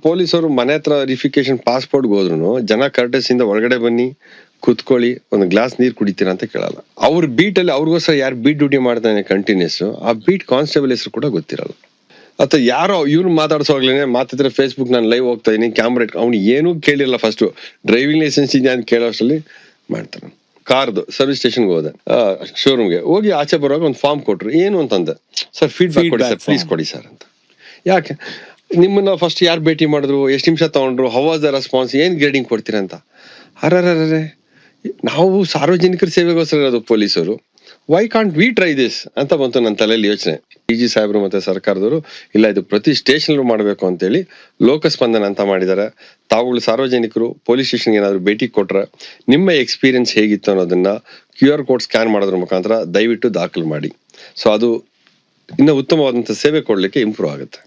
ಪೊಲೀಸರು ಮನೆ ಹತ್ರ ವೆರಿಫಿಕೇಶನ್ ಪಾಸ್ಪೋರ್ಟ್ಗೆ ಹೋದ್ರು ಜನ ಕರ್ಟಸಿಂದ ಒಳಗಡೆ ಬನ್ನಿ ಕೂತ್ಕೊಳ್ಳಿ ಒಂದು ಗ್ಲಾಸ್ ನೀರು ಕುಡಿತೀರಾ ಅಂತ ಕೇಳಲ್ಲ. ಅವ್ರ ಬೀಟ್ ಅಲ್ಲಿ ಅವ್ರಿಗೋಸ್ಕರ ಯಾರು ಬೀಟ್ ಡ್ಯೂಟಿ ಮಾಡ್ತಾನೆ ಕಂಟಿನ್ಯೂಸ್, ಆ ಬೀಟ್ ಕಾನ್ಸ್ಟೇಬಲ್ ಹೆಸರು ಕೂಡ ಗೊತ್ತಿರಲ್ಲ. ಅಥವಾ ಯಾರೋ ಇವ್ರು ಮಾತಾಡ್ಸೋಗ್ಲೇನೆ ಮಾತಾಡಿದ್ರೆ ಫೇಸ್ಬುಕ್ ನಾನು ಲೈವ್ ಹೋಗ್ತಾ ಇದೀನಿ ಕ್ಯಾಮ್ರಾ ಇಟ್ ಅವ್ನು ಏನೂ ಕೇಳಿರಲ್ಲ, ಫಸ್ಟ್ ಡ್ರೈವಿಂಗ್ ಲೈಸೆನ್ಸ್ ಇದೆಯಾ ಅಂತ ಕೇಳೋ ಅಷ್ಟರಲ್ಲಿ ಮಾಡ್ತಾನೆ. ಕಾರ್ದು ಸರ್ವಿಸ್ ಸ್ಟೇಷನ್ಗೆ ಹೋದೆ, ಶೋರೂಮ್ಗೆ ಹೋಗಿ ಆಚೆ ಬರುವಾಗ ಒಂದು ಫಾರ್ಮ್ ಕೊಟ್ರು. ಏನು ಅಂತಂದೆ, ಸರ್ ಫೀಡ್ಬ್ಯಾಕ್ ಕೊಡಿ ಸರ್, ಪ್ಲೀಸ್ ಕೊಡಿ ಸರ್ ಅಂತ. ಯಾಕೆ ನಿಮ್ಮನ್ನ ಫಸ್ಟ್ ಯಾರು ಭೇಟಿ ಮಾಡಿದ್ರು, ಎಷ್ಟು ನಿಮಿಷ ತಗೊಂಡ್ರು, ಹೌ ವಾಸ್ ದ ರೆಸ್ಪಾನ್ಸ್, ಏನ್ ಗ್ರೇಡಿಂಗ್ ಕೊಡ್ತೀರಾ ಅಂತ. ಅರೇ ನಾವು ಸಾರ್ವಜನಿಕರ ಸೇವೆಗೋಸ್ಕರ ಇರೋದು ಪೊಲೀಸರು, why can't we try this ಅಂತ ಬಂತು ನನ್ನ ತಲೆಯಲ್ಲಿ ಯೋಚನೆ. DG ಸಾಹೇಬ್ರು ಮತ್ತೆ ಸರ್ಕಾರದವರು ಇಲ್ಲ ಇದು ಪ್ರತಿ ಸ್ಟೇಷನ್ ಮಾಡಬೇಕು ಅಂತೇಳಿ ಲೋಕಸ್ಪಂದನ ಅಂತ ಮಾಡಿದ್ದಾರೆ. ತಾವುಗಳು ಸಾರ್ವಜನಿಕರು ಪೊಲೀಸ್ ಸ್ಟೇಷನ್ಗೆ ಏನಾದ್ರು ಭೇಟಿ ಕೊಟ್ರೆ ನಿಮ್ಮ ಎಕ್ಸ್ಪೀರಿಯನ್ಸ್ ಹೇಗಿತ್ತು ಅನ್ನೋದನ್ನ QR ಕೋಡ್ ಸ್ಕ್ಯಾನ್ ಮಾಡೋದ್ರ ಮುಖಾಂತರ ದಯವಿಟ್ಟು ದಾಖಲು ಮಾಡಿ. ಸೊ ಅದು ಇನ್ನು ಉತ್ತಮವಾದಂತ ಸೇವೆ ಕೊಡ್ಲಿಕ್ಕೆ ಇಂಪ್ರೂವ್ ಆಗುತ್ತೆ.